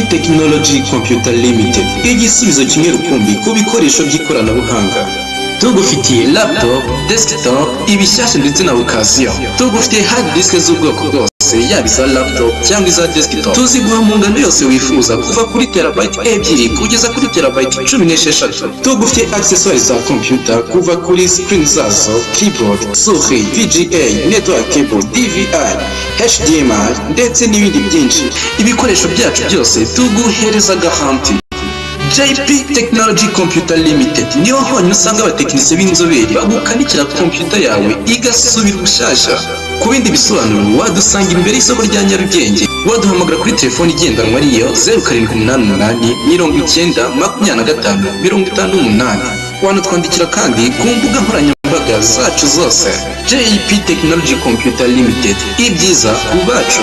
Technology Computer Limited, igisubizo kimwe rukumbi ku bikoresho by'ikoranabuhanga. Tugufitiye laptop, desktop, ibishyashya ndetse na occasion. Tugufitiye hard disk z'ubwoko bwose, yaba iza laptop cyangwa iza desktop. Tuziguha mu ngano yose wifuza, kuva kuri terabyte 2 kugeza kuri terabyte 16. Tugufitiye accessoires za computer, kuva kuri screen zazo, keyboard, souris, VGA, network cable, DVI, HDMI ndetse n'ibindi byinshi. Ibikoresho byacu byose tuguhereza garanti. JP Technology Computer Limited niho honyine usanga abatekinisiye b'inzobere bagukanikira computer yawe igasubira ubushasha. Ku bindi bisobanuro wadusanga imbere y'isoko rya Nyarugenge, waduhamagara kuri telefone igendanwa ariyo 0788 90 25 wanatwandikira kandi ku mbuga nkoranyambaga zacu zose. JP Technology Computer Limited, ibyiza ku bacu.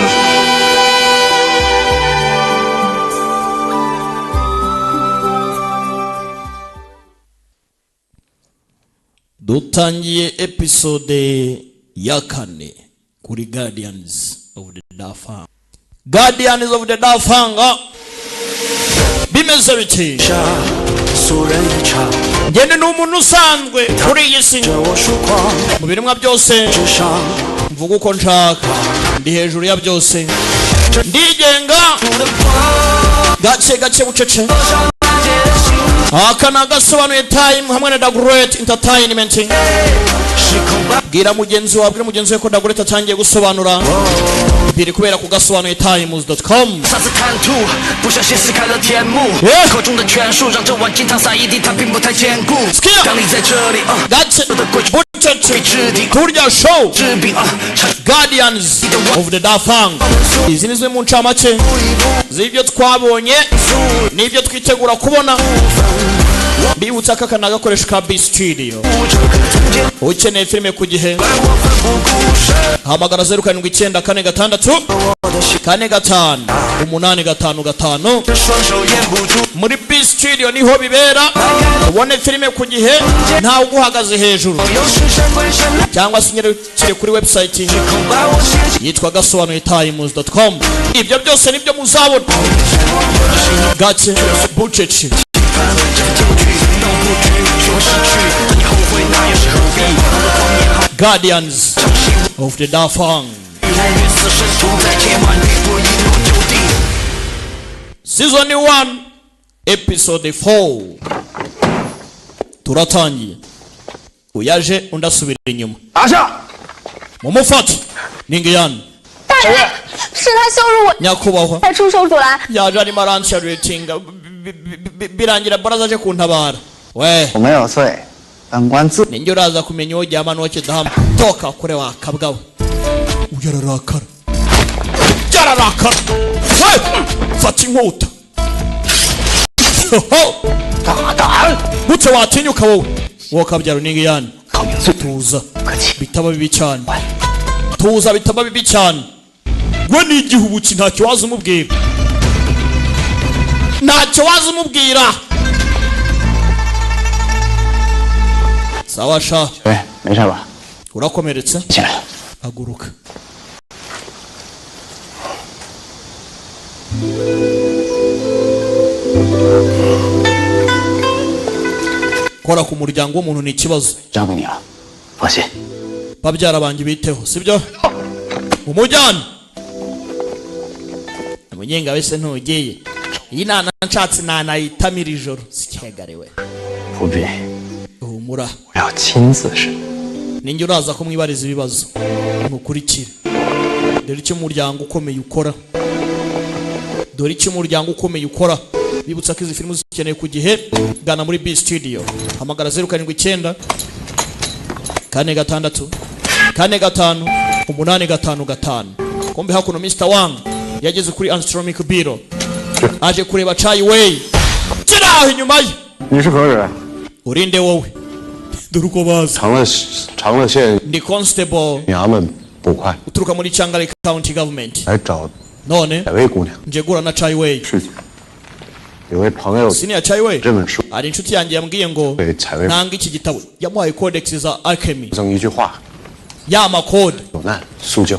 Dutangiye episode ya 4 kuri Guardians of the Dafang. Guardians of the Dafang bimeze biti ngende n'umuntu usanzwe kuri iyi si mu birimwa byose mvuga uko nshaka, ndi hejuru ya byose, ndigenga gake bucece. Akana gasobanuye time hamwe na Great Entertainment. Bwira mugenzi we ko Great atangiye gusobanura biri kubera ku gasobanuye times.com. Turya show Guardians of the Dafang. Izi nizwe mu ncamake z'ibyo twabonye n'ibyo twitegura kubona. Bibutsa ko akana gakoresha ka B Studio. Ukeneye filime ku gihe hamagara 0794 45 muri B Studio niho bibera. Ubone filime ku gihe nta uguhagaze hejuru, cyangwa se nyere kuri website yitwa gasobanuye times.com. Ibyo byose nibyo muzabona gake bucece. Guardians of the Dafang Season 1 Episode 4. Turatangiye. Uyaje undasubira inyuma. Asha mumufate Ningiyani. 是他羞辱我， nyakubahwa 才出手阻拦。 yaje ari maransi ratinga birangira baraza aje kuntabara. We 我没有罪，本官自 ninjye uraza kumenya uwo jyama n'uwo kidahama. Toka kure wakabwawe. Uyararakara. Yararakara. Fata inkota.大胆！ Gute watinyuka wowe? Wowe kabyaro Ningiyani. Tuza bitaba bibi cyane. Tuza bitaba bibi cyane. We ni igihugu ntacyo waza umubwira. Ntacyo waza umubwira. Sawa sha. 喂，没事吧？ Urakomeretse? 起来。 Haguruka. Kora ku muryango w'umuntu ni ikibazo. 交给你了，放心。 Babyara banjye biteho, sibyo? Umujyana. Umunyenga wese ntugiye. Iyi nana nshatse nana yitamira ijoro. Sikegariwe. 不必， Humura. 我要亲自审。 Ninjye uraza ko mwibariza ibibazo. Mukurikire. Dore icyo umuryango ukomeye ukora. Dore icyo umuryango ukomeye ukora. Bibutsa ko izi filmu zikeneye ku gihe gana muri B Studio. Hamagara 079 46 45 855. Kombe hakuno Mr. Wang yageze kuri Astronomic Bureau. Aje kureba Chai Wei. Kiraho inyuma ye. 你是何人？ Urinde wowe. Dore uko baza. 长乐县 Ndi Constable 衙门捕快 uturuka muri Changali County Government. 来找 None 哪位姑娘？ nje gura na Chai Wei. 事情。有位朋友 Senior Chai Wei 这本书 ari inshuti yanjye yambwiye ngo 对采薇 nanga iki gitabo. Yamuhaye codex za alchemy. 赠一句话： Yama code. 有难速救。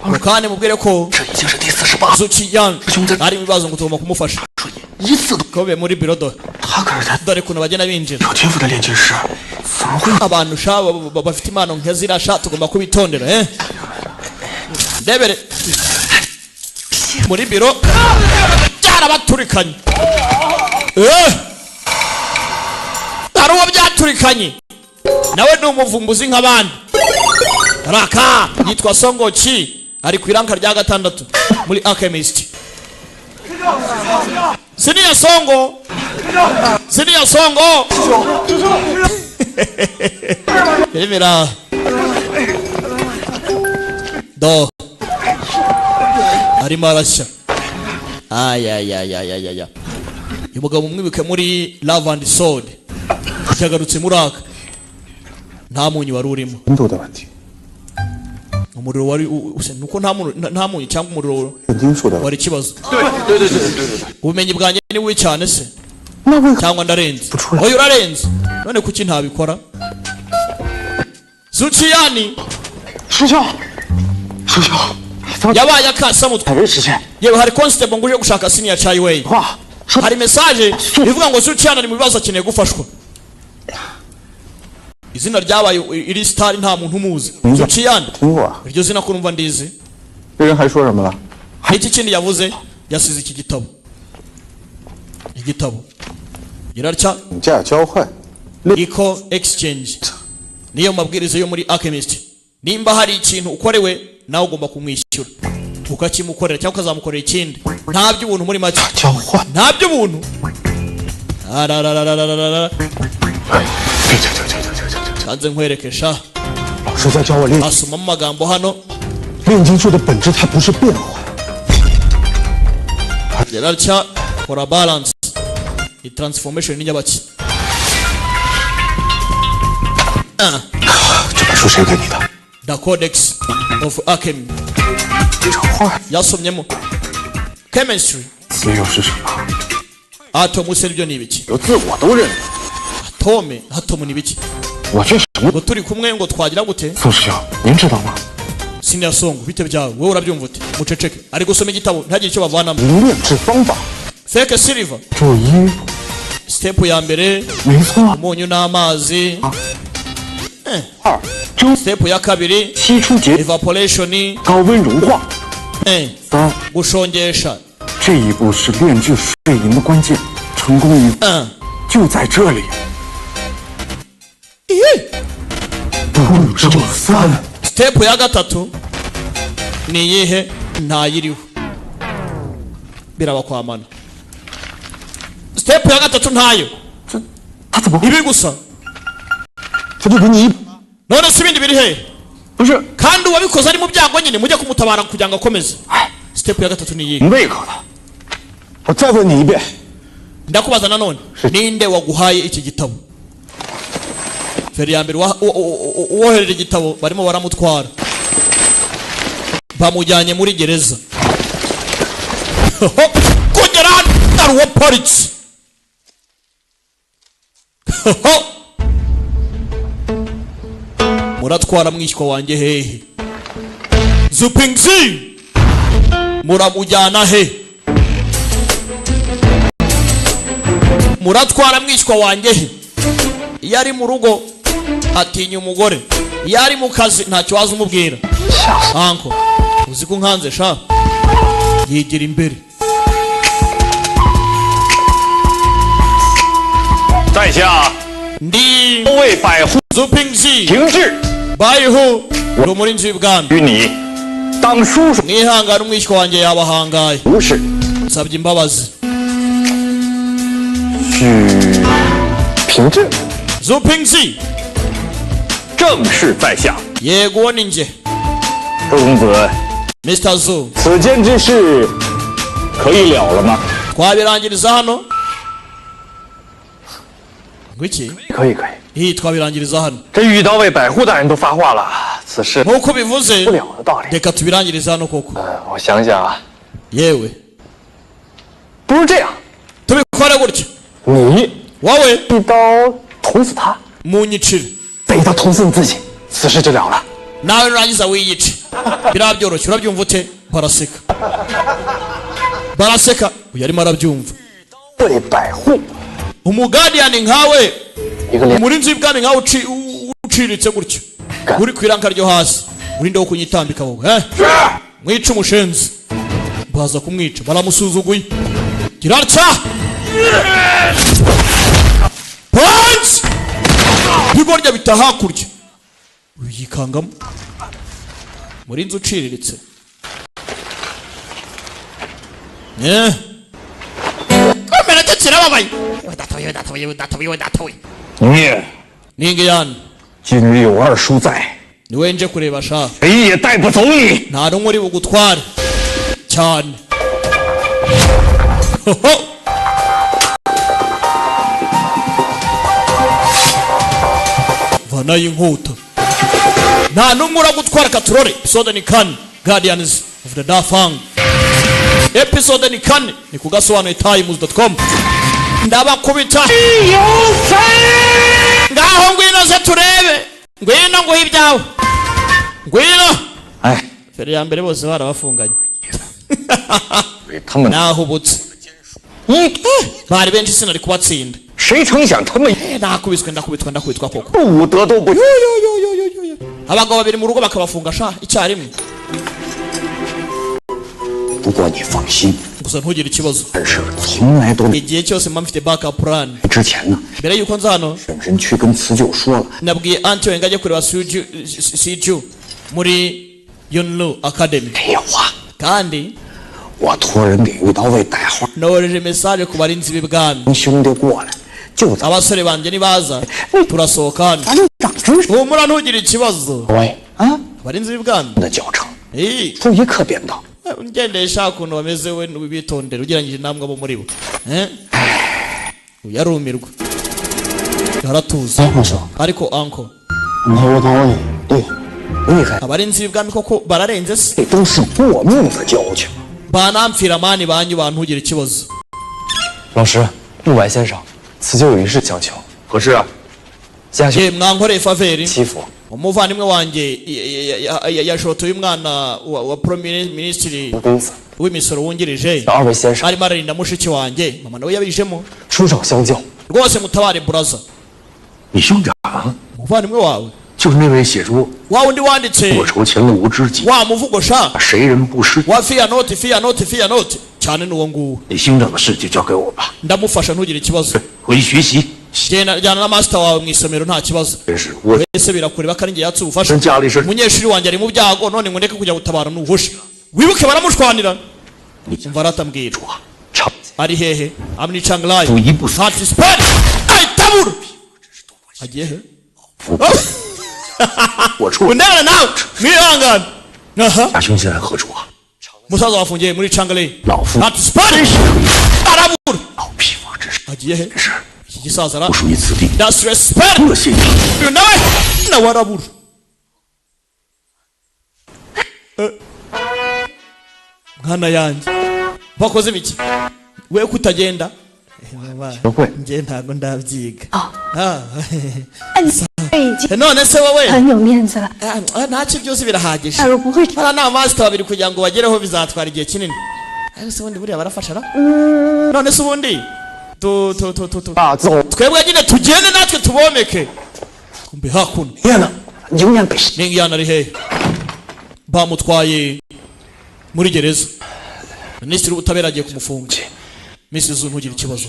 Mukane mubwire ko 这已经是第40是吧？ Zuchiyan ari mu bibazo ngo tugomba kumufasha 一次都， kobe muri birodo 他可是才 dore kuntu bagenda binjira 有天赋的炼金师，怎么会？ abantu sha bafite impano nk'ezira sha tugomba kubitondera ndebere muri biro byarabaturikanye hari uwo byaturikanye nawe ni umuvumbuzi nk'abandi raka yitwa Songochi ari ku iranka rya 6 muri Alchemist. Siniya Songo Emira do ari marasha aya umugabo umwibuke muri Love and Sword cyagarutse muraka nta munyu wari urimo 温度的问题， umuriro wari nuko nta munyu cyangwa umuriro 炼金术的问题。 wari kibazo 对， ubumenyi bwanjye ni bubi cyane se 那为何 cyangwa ndarenze 不出来？ oya urarenze none kuki ntabikora Zuchiyani 师兄，师兄，怎么 yabaye akasa mutwe 还没实现？ yewe hari constable ngo uje gushaka senior Chaiwei 话说 hari message ivuga ngo Zuchiyani ari mu bibazo akeneye gufashwa izina ryabaye iri star nta muntu umuzi Zuchiyani 听过啊？ iryo zina kurumva ndizi 这人还说什么了？ iki kindi yavuze yasize iki igitabo girarya 等价交换， eco exchange niyo mabwiriza yo muri Alchemist. Nimba hari ikintu ukorewe nawe ugomba kumwishyura ukakimukorera cyangwa ukazamukorera ikindi nta by'ubuntu muri make 交换。 nta by'ubuntu 对， kanze nkwerekesha 老师在教我炼 asoma mu magambo hano 炼金术的本质，它不是变化， gerarya kora balance i transformation ni nyabaki 这本书谁给你的？ the codex of alchemy 这画 yasomyemo chemistry 自由是什么？ atom se byo ni ibiki 有字我都认得。 atom ni ibiki 我这什么？ ngo turi kumwe ngo twagira gute 宋师兄，您知道吗？ Senior Song bite byawe wowe urabyumva ute muceceke ari gusoma igitabo ntagire icyo bavanamo 炼制方法， fake silver 注一， step ya mbere 没错。 umunyu n'amazi 二，蒸 step ya kabiri 析出结， evaporation 高温融化。三， gushongesha 这一步是炼制水银的关键，成功与就在这里。步骤三， step ya gatatu ni iyihe ntayiriho birabakwamana step ya gatatu ntayo 他怎么会？ ibi gusa 他就给你一， none si ibindi biri hehe 不是 kandi uwabikoze ari mu byago nyine mujye kumutabara kugira ngo akomeze step ya gatatu ni iyihe 胃口的。 我再问你一遍， ndakubaza nanone ninde waguhaye iki gitabo feri ya mbere uwoherera igitabo barimo baramutwara bamujyanye muri gereza kugera hano uwo polisi muratwara mwishywa wanjye hehe Zupingzi muramujyana he muratwara mwishywa wanjye he iyo ari mu rugo atinya umugore iyo ari mu kazi ntacyo waza umubwira anko uzi ko nkanze sha yigira imbere 在下 ndi 为百户 Zupingzi 平治， bayiho ndi umurinzi w'ibwami 与你当叔叔 mwihangane umwishywa wanjye yabahangaye 不是。 nsabye imbabazi 许平治， Zupingzi 正是在下。 yego uwo ni njye 周公子， Mr. Zu 此间之事可以了了吗？ twabirangiriza hano ngwiki 可以可以。 iyi twabirangiriza hano 这御刀卫百户大人都发话了，此事 nk'uko bivuze 不了的道理。 reka tubirangirize hano koko 我想想啊， yewe 不是这样， tubikore gutya 你 wowe 一刀捅死他， munyicire 被他捅死你自己，此事就了了。 nawe nurangiza wiyice biraba byoroshye urabyumva ute baraseka uyu arimo arabyumva. 对百户， umugadian nkawe umurinzi w'ibwami nkawe uciritse gutyo uri ku iranka ryo hasi urinde wo kunyitambika wowe mwica umushenzi baza kumwica baramusuzuguye giratsa punch bigorya bitahakurya uyikangamo murinzi uciriritse komera tetira babaye datoye 你 ninge yan 今日有二叔在， ni wenje kureba sha 谁也带不走你。 nta n'umwe uri bugutware cyane. vana y'inkota nta n'umwe uragutwara katurore. episode ni 4 Guardians of the Dafang. episode ni 4 ni kugasobanuye times.com. ndabakubita ngaho ngwino ze turebe ngwino nguhe ibyawe ngwino. 哎， fere ya mbere bose barabafunganye 他们 nahubutse 你 bari benshi sinari kubatsinda. 谁成想他们 ndakubitwa koko 不得都不。 abagabo babiri mu rugo bakabafunga sha icyarimwe. 不过你放心， gusa ntugire ikibazo 这事从来都 igihe cyose mba mfite backup plan. 之前呢， mbere yuko nza hano 本人去跟辞旧说了， nabwiye anti wenga ajya kureba Siju muri Yunlu Academy. 没有啊， kandi 我托人给玉刀卫带话， nohereje message ku barinzi b'ibwami 兄弟过来，就咱 abasore banjye nibaza turasohoka hano. 咱长知识。 humura ntugire ikibazo 喂啊， abarinzi b'ibwami 的教程， eh 注意可变道。 ngendesha ukuntu bameze we bitondera ugereranyije namwe abo muri bo yarumirwa yaratuza ariko uncle 我同意，对，厉害， abarinzi b'ibwami koko bararenze se 这都是过命的交情。 banamfira mani banyu bantugire ikibazo. 老师，陆白先生，辞旧有一事相求。何事啊？ 家兄 mwankoreye faveri 欺负， umuvandimwe wanjye yashotoye umwana wa Prime Minister 公子， w'imisoro wungirije 二位先生 arimo ararinda mushiki wanjye mama nawe yabijemo 出手相救， rwose mutabare buraza. 你兄长 umuvandimwe wawe 就是那位写出 wa wundi wanditse 我仇前路无知己， wa muvugo sha 谁人不识。 wa fear not cyane n'uwo nguwo 你兄长的事就交给我吧， ndamufasha ntugire ikibazo. 回去学习。 jyana na master wawe mu isomero nta kibazo. 真是我 ese birakureba ko ari njye yatse ubufasha. 真家里是 umunyeshuri wanjye ari mu byago none ngo ndeke kujya gutabara n'uhushe wibuke baramushwanira. umva aratambwira 长 ari hehe amni changlai 走一步死， hati spad ai tabur agiye he 我出了。 undana nawe mwihangane. aha 大兄现在何处啊？ musaza wafungiye muri changlai 老夫 hati spad arabur 老匹夫之事， agiye he 真是 iki gisaza ra 不属于此地。 disrespect 恶心他！ uyu nawe nawe arabur mwana yanjye bakoze biki we kutagenda 会 njye ntago ndabyiga. 已经 none se wowe 很有面子了。 ntacyo byose birahagije. 假如不会， hariya ni amasita babiri kugira ngo bagereho bizatwara igihe kinini. ariko se ubundi buriya barafasha ra none se ubundi 大走 twebwe nyine tugende natwe tubomeke. kumbe hakuno 天呢，永远被 n'ingiyana ari hehe bamutwaye muri gereza. minisitiri w'ubutabera agiye kumufunga. Miss Zu ntugire ikibazo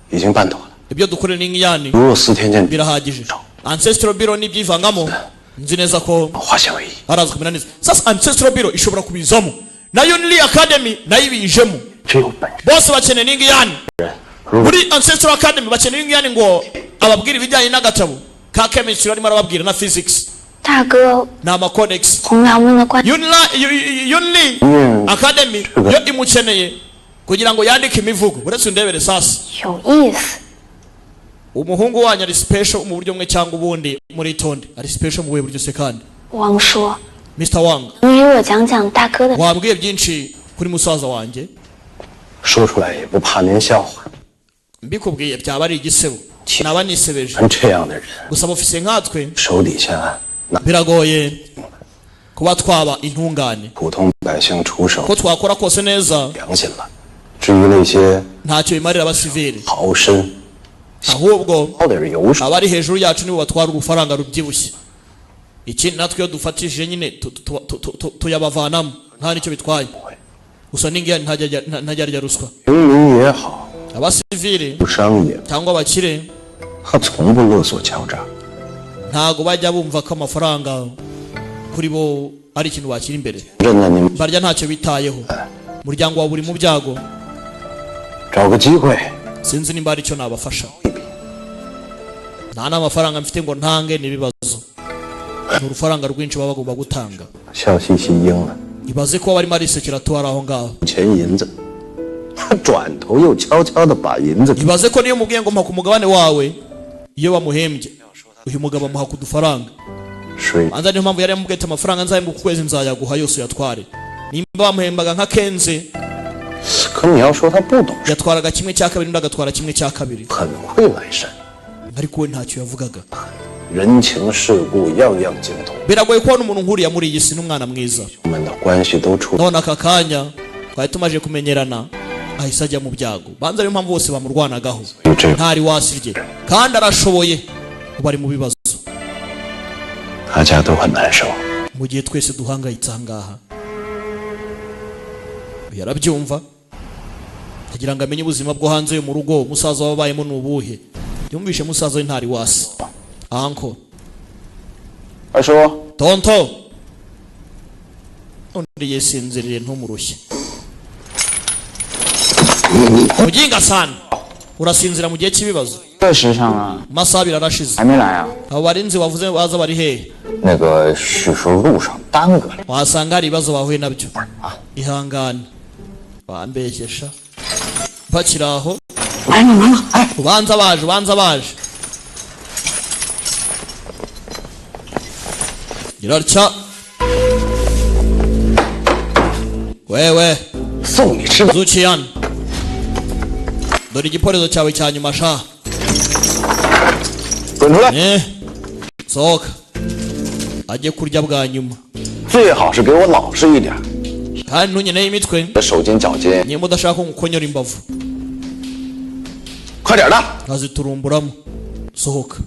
已经办妥了。 ibyo dukore n'ingiyani 如若4天见 birahagije. ancestral bureau n'ibyivangamo nzi neza ko 化险为夷， araza kumera neza. sasa ancestral bureau ishobora kubizamo na Yunli Academy nayo ibijemo 只有本事 bose bakeneye n'ingiyani. 如果 muri ancestral academy bakeneye n'ingiyani ngo ababwire ibijyanye n'agatabo ka chemistry arimo arababwira na physics 大哥， na amacodex. 红娘们的关 Yunli Academy yo imukeneye kugira ngo yandike imivugo. uretse undebere sasa 有意思。 umuhungu wanyu ari special mu buryo bumwe cyangwa ubundi muri tonde ari special mu buhe buryo se kandi 王叔， Mr. Wang 你与我讲讲大哥的。 wambwiye byinshi kuri musaza wanjye 说出来也不怕您笑话。 mbikubwiye byaba ari igisebo naba nisebeje 像这样的人， gusa mufise nkatwe 手底下那 biragoye kuba twaba intungane 普通百百姓出手 ko twakora kose neza 良心了。至于那些 ntacyo bimarira abasivili 豪绅， ahubwo 好歹是有手。 abari hejuru yacu nibo batwara urufaranga rubyibushye ikindi natwe iyo dufatishije nyine tuyabavanamo nta nicyo bitwaye gusa n'ingiya ntajya arya ruswa 平民也好， abasivili 不商也， cyangwa abakire 他从不勒索敲诈。 ntago bajya bumva ko amafaranga kuri bo ari ikintu bakira imbere 真的，你们 barya ntacyo bitayeho umuryango wa buri mu byago 找个机会， sinzi nimba ari icyo nabafasha nta n'amafaranga mfite ngo ntange n'ibibazo ni urufaranga rwinshi baba bagomba gutanga 笑嘻嘻应了 ibaze ko barimo arisekera tuwari aho ngaho 钱银子，他转头又悄悄地把银子 ibaze ko niyo mubwiye ngo mpa ku mugabane wawe iyo bamuhembye uyu mugabo amuha ku dufaranga 水 anza niyo mpamvu yari yamubwiye ati amafaranga nzahembwa ku kwezi nzayaguha yose uyatware nimba bamuhembaga nka kenze 可你要说他不懂， yatwaraga kimwe cya kabiri undi agatwara kimwe cya kabiri 很会来神， ariko we ntacyo yavugaga 人情世故样样精通， biragoye kubona umuntu nkuriya muri iyi si n'umwana mwiza 我们的关系都处。 none aka kanya twari tumaze kumenyerana ahise ajya mu byago banza ariyo mpamvu bose bamurwanagaho 所以这 ntari wasirye kandi arashoboye ubu ari mu bibazo 大家都很难受。 mu gihe twese duhangayitse ahangaha yarabyumva kugira ngo amenye ubuzima bwo hanze yo mu rugo umusaza wabayemo ni ubuhe yumvishe musaza we ntari wasi anko 二叔， tonto undi yesinziriye ntumurushye mujinga sana urasinzira mu gihe cy'ibibazo 确实上了， amasaha abiri arashize 还没来啊？ abo barinzi wavuze baza bari hehe 那个是说路上耽搁了。 wasanga hari ibibazo bahuye nabyo ihangane bambeshyesha bakiri aho ubanza baje ubanza baje girarya wewe 送你吃的， zuciyana dore igiporezo cyawe cya nyuma sha 滚出来！ sohoka ajye kurya bwa nyuma 最好是给我老实一点， kandi ntunyeneho imitwe 手筋脚筋， niba udashaka ko ngukonyora imbavu 快点的！ nkaziturumburamo sohoka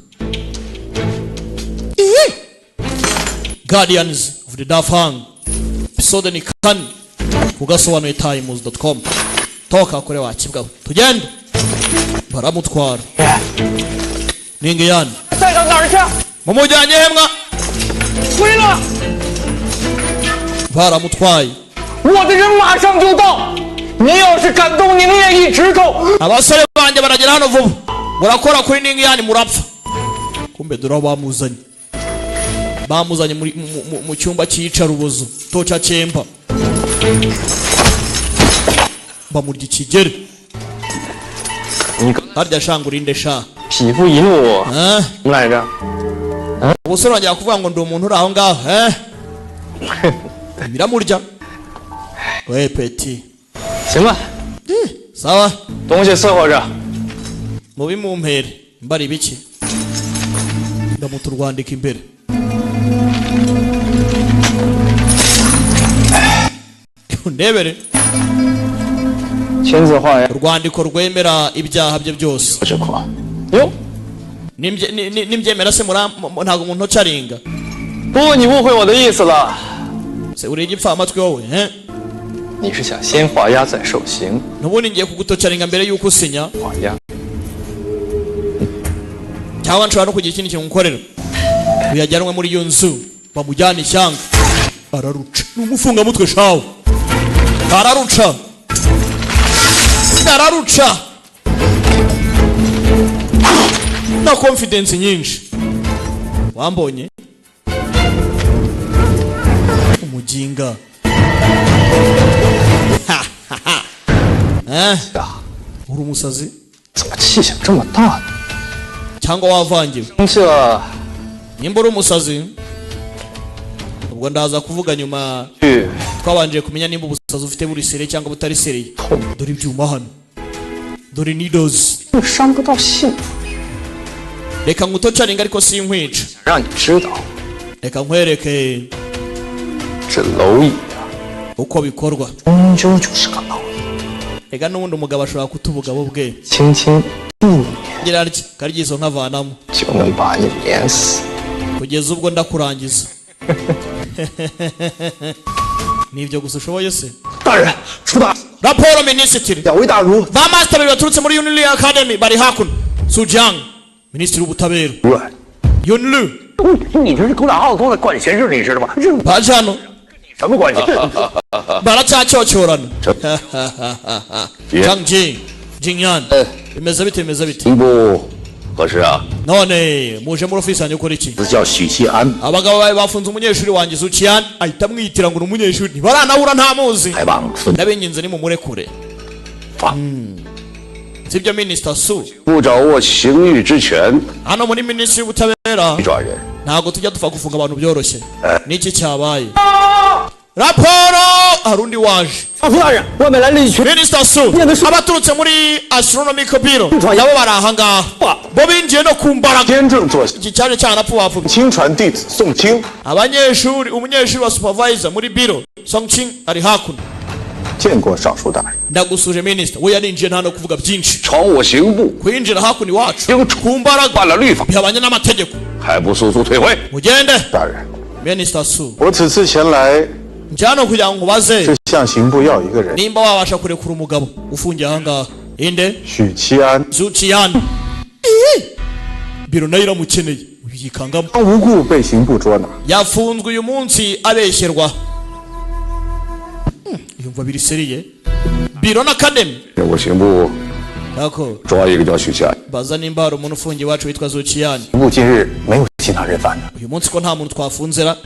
Guardians of the Dafang episode ni kane kugasobanuye times.com toka kure wakibwaho tugende baramutwara ninge yani 带到哪儿去？ mumujyanye hemwa 回来！ baramutwaye 我的人马上就到。你要是敢动宁业一指头， abasore banjye baragera hano vuba murakora kuri ninge yani murapfa kumbe dore bamuzanye mu cyumba cy'iyicarubozo toca cyemba bamurya ikigere harya shanga urinde sha 匹夫一怒 eh 什么来着？ ubusore wanjye kuvuga ngo ndi umuntu uri aho ngaho biramurya we peti 行吧， sawa 东西伺候着。 mubimumpere mbari ibiki ndamuta urwandiko imbere ndebere 签字画押。 urwandiko rwemera ibyaha bye byose 这块 哟， nimbyemera se ntabwo umuntu ucaringa 不过你误会我的意思了， se uri igipfamatwi wowe 你是想先画押再受刑？ nubundi ngiye kugutocaringa mbere y'uko usinya 画押， cyangwa nshobora no kugira ikindi kintu nkorera uyajyanwe muri iyo nzu bamujyana ishyanga araruca ni umufungamutwe shawe araruca araruca na confidence nyinshi wambonye umujinga uri umusazi 怎么气性这么大呢？ cyangwa wavangiwe 生气了 nimba uri umusazi ubwo ndaza kuvuga nyuma 去 twabanje kumenya nimba ubusazi ufite buri sere cyangwa butari sereye dore ibyuma hano dore needles 又伤不到性， reka ngutocaringa ariko sinkwica 让你知道， reka nkwereke 这蝼蚁啊， uko bikorwa 终究就是个老人， ega n'ubundi umugabo ashobora kuta ubugabo bwe 轻轻一撵 ngira ati karigizo nkavanamo 就能把你碾死。 kugeza ubwo ndakurangiza nibyo gusa ushoboye se 大人，出大 raporo minisitiri 两位大儒 ba master babiri baturutse muri Yunli Academy bari hakuno Sujang minisitiri w'ubutabera 阮， Yunli 你这是勾大号勾的管闲事，你知道吗？这 baje hano 什么关系？ baracyacyocorana Zhang Jing Jingyan bimeze bite 刑部何事啊？ none muje muri office yanjye ukora iki 这叫许其安， abagabo bawe bafunze umunyeshuri wanjye Suchian ahita amwitira ngo umunyeshuri ntibaranahura ntamuzi 还望孙 ndabinginze ni mumurekure 放。 sibyo Minister Su 不掌握刑狱之权， hano muri minisitiri w'ubutabera 抓人。 ntabwo tujya dupfa gufunga abantu byoroshye niki cyabaye raporo hari undi waje 大夫大人，外面来了一群 Minister Su abaturutse muri astronomical bureau nabo bari aha ngaha bo binjiye no ku mbaraga 监正坐 iki cyaje cyanapfuwapfubye 亲传弟子宋清 abanyeshuri umunyeshuri wa supervisor muri bureau Song Ching ari hakuno 见过尚书大人， ndagusuje Minister we yarinjiye nta no kuvuga byinshi 闯我刑部， kwinjira hakuno iwacu 应 ku mbaraga 犯了律法， bihabanye n'amategeko 还不速速退回？ mugende 大人， Minister Su 我此次前来 njyano kugira ngo ubaze 是向刑部要一个人， nimba wabasha kurekura umugabo ufungiye aha ngaha inde 许其安， Zuchian biro nayo iramukeneye uyikangamo 他无故被刑部捉拿， yafunzwe uyu munsi abeshyerwa yumva biri seriye biro n'akademi 任务刑部 ako 抓一个叫许其安。 baza nimba hari umuntu ufungiye iwacu witwa Zuchian 刑部近日没有其他人犯的， uyu munsi ko nta muntu twafunzera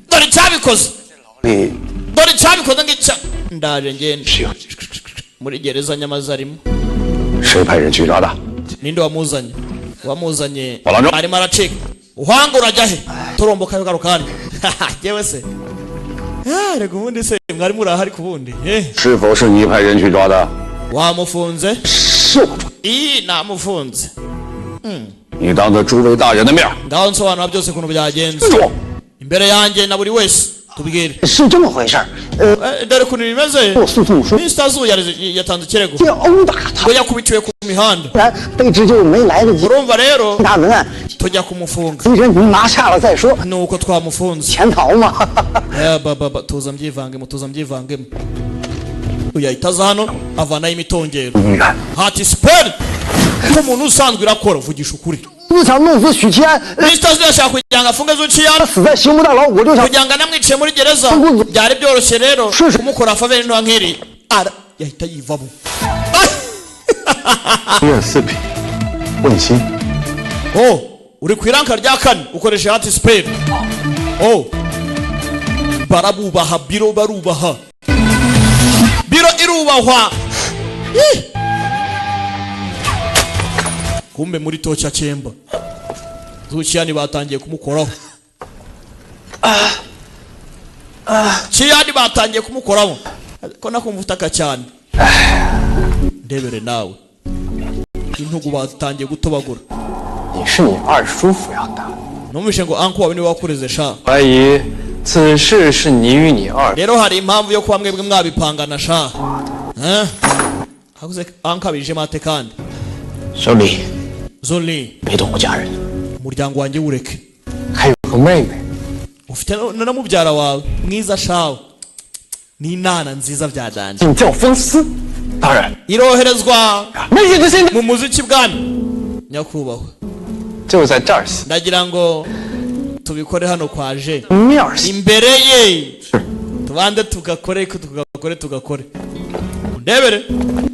dore icyabikoze 你 dore icyabikoze ngicya ndaje ngende 是 muri gereza nyamaze arimo 谁派人去抓的？ ninde wamuzanye Walanjo. arimo aracika uhanga urajya he turomboka yogarukana yewe se reka ubundi se mwari muri ahari ku bundi 是否是你派人去抓的？ wamufunze 是我抓。 iyi namufunze 你当着诸位大人的面 ngaho nsobanura byose ukuntu byagenze 说， imbere yanjye na buri wese tubwire 是这么回事儿。 dore ukuntu bimeze 我诉讼说， Mr. Zu yatanze ikirego 这殴打他， ngo yakubitiwe ku mihanda 不然卑职就没来得及 urumva rero 大文案， tujya kumufunga 贼人你拿下了再说， nuko twamufunze 潜逃嘛。 tuza mbyivangemo uyu ahita aza hano avanaho imitongero 你看， hati siperi nk'umuntu usanzwe irakora vugisha ukuri 不想弄死许其安， Mr. Zu yashaka kugira ngo afunge Zuchian 死在刑部大牢，我就想 kugira ngo anamwiciye muri gereza byari byoroshye rero kumukora faveri nto nk'iri yahita yivamo 124品，问心。 oh uri ku iranka rya kane ukoresha hati siperi oh barabubaha biro barubaha biro irubahwa kumbe muri tocha chemba Zuchian batangiye kumukoraho Chiani batangiye kumukoraho ko nakumva utaka cyane ndebere nawe intugu batangiye gutobagura 你是你二叔抚养的， numvishe ngo anko wawe niwe wakureze sha 怀疑此事是你与你二 rero hari impamvu yo kuba mwebwe mwabipangana sha hakuze anka bije mate kandi 小李， Zoli 别动我家人， umuryango wanjye ureke 还有个妹妹， ufite na mubyara wawe mwiza shawe ni inana nziza bya danje 你叫风丝。 大人， iroherezwa 没写的信 mu muziki bwami nyakubahwa 就在这儿写， ndagira ngo tubikore hano kwaje 面儿写。 imbere ye tubande tugakore ndebere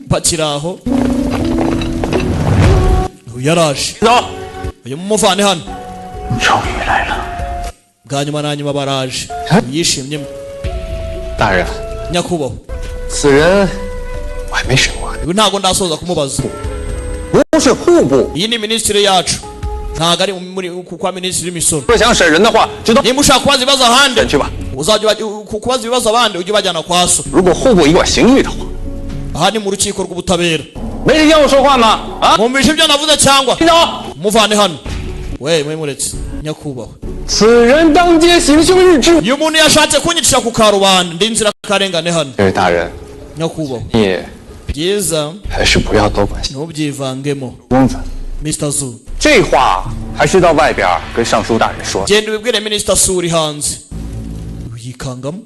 pakiraho yaraje 走。 uyu mumuvane hano 终于来了， bwa nyuma na nyuma baraje yishimye 大人， nyakubahwa 此人我还没审完。 ibi ntabwo ndasoza kumubaza 不是户部， iyi ni minisitiri yacu ntabwo ari muri kwa minisitiri w'imisoro 若想审人的话，就到 nimba ushaka kubaza ibibazo ahandi 审去吧。 uzajya kubaza ibibazo abandi ujye ubajyana kwa so 如果户部以管刑狱的话， aha ni mu rukiko rw'ubutabera 没人让我说话吗？啊， mwumvishe ibyo navuze cyangwa 领导， muvane hano we mwemuretse nyakubahwa 此人当街行凶日志。uyu muntu yashatse kunyicira ku karubanda ndi inzira karengane hano. 这位大人， nyakubahwa 你 byiza 还是不要多关心。 ntubyivangemo 公子， Mr. Zu 这话还是到外边跟尚书大人说。 genda ubibwire Minister Su uri hanze. Uyikangamo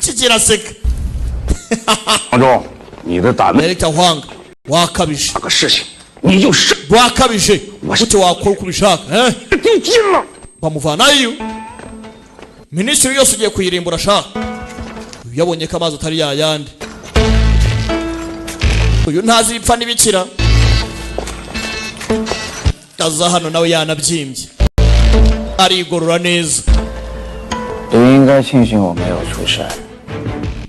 kikiraseka. 黄忠，你的胆子 Director Huang wakabije 这个事情，你就是wakabije gute wakora uko ubishaka eh 丢尽了。 bamuvanayo minisitiri yose ugiye kuyirimbura shaka. Uyu yabonye ko amazi atari yayandi. Uyu ntazi ibipfa n'ibikira. Aza hano nawe yanabyimbye arigorora neza. 也应该庆幸我没有出事。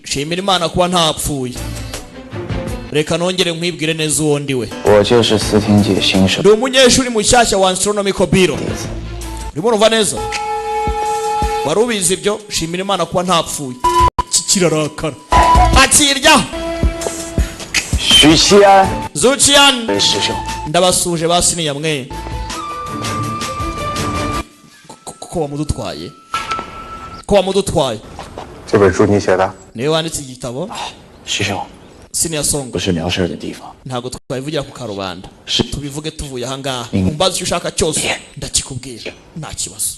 shimira Imana kuba ntapfuye. Reka nongere nkwibwire neza uwo ndi we. 我就是司听界新手 ndi umunyeshuri mushyashya wa Astronomical Bureau. Urimo urumva neza? Wari ubizi ibyo? Shimira Imana kuba ntapfuye. Kikirarakara akirya. 许西安 Zucian 师兄， ndabasuje basiniya mwe. Ko wamudutwaye? Ko wamudutwaye? 这本书你写的？ niwe wanditse igitabo? 师兄， Senior Song 不是聊事儿的地方。 ntabwo twabivugira ku karubanda. Si- Tubivuge tuvuye aha ngaha. Umbaza icyo ushaka cyose ndakikubwira nta kibazo.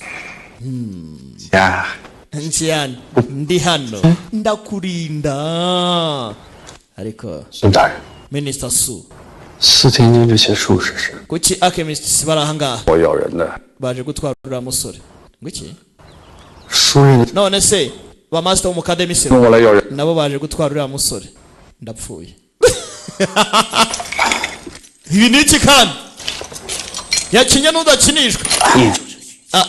呀， Nchiyani ndi hano ndakurinda. Ariko 孙大人， Minister Su 司听界这些术士是 kuki alchemists bari aha ngaha 我要人的 baje gutwara uriya musore ngiki? 书院的 none se ba master wo mu academy se 跟我来要人。 nabo baje gutwara uriya musore ndapfuye. Ibi ni iki kandi yakinye n'udakinishwa?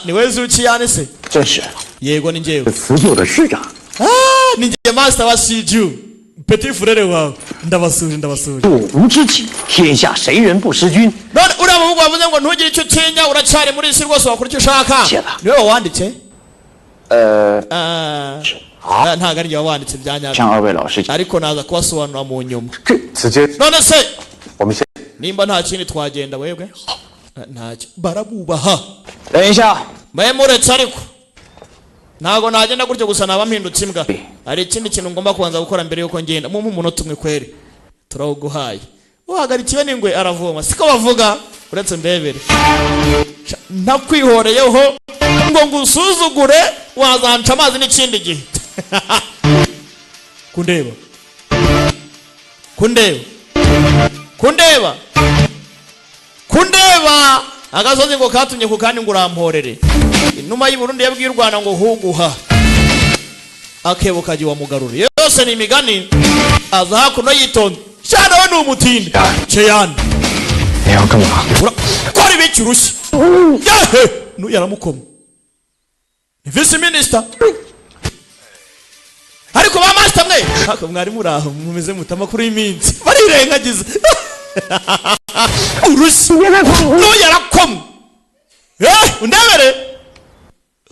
Ni we Zuciyani se? 正是 yego ni njyewe. 辞旧的市长， ni njye master wa CGU petit frere wawe. Ndabasuje ndabasuje. 不无知己，天下谁人不识君？ none uriya muhungu wavuze ngo ntugire icyo utinya uracyari muri isi rwose wakora icyo ushaka. Cyera. niwe wawanditse? ntabwo ari njye wawanditse bya nyabyo 向二位老师， ariko naza kubasobanura mu nyuma. 直接 none se 我们先 nimba nta kindi twagenda webwe? ntacyo barabubaha. 等一下， mwe muretse ariko ntabwo nagenda gutyo gusa naba mpindutse imbwa. hari ikindi kintu ngomba kubanza gukora mbere yuko ngenda. mumpe umunota umwe kweri turawuguhaye. uhagarikiwe n'ingwe aravoma siko bavuga. uretse ndebere ntakwihoreyeho ngo ngusuzugure wazanca amazi n'ikindi gihe. kundeba kundeba kundeba kundeba agasozi ngo katumye ku kandi ngo uramporere. inuma y'u Burundi yabwiye u Rwanda ngo huguha akebo kaji wamugarure. yose ni imigani aza hakuno yitonda. cyane we ni umutindi cyane. 你要干嘛？ kora ibiki urushyi yahe yaramukoma. ni vice minister. ariko ba master mwe mwari muri aho mumeze mutamakuru y'iminsi barirengagiza. urushyi yarakoma. undebere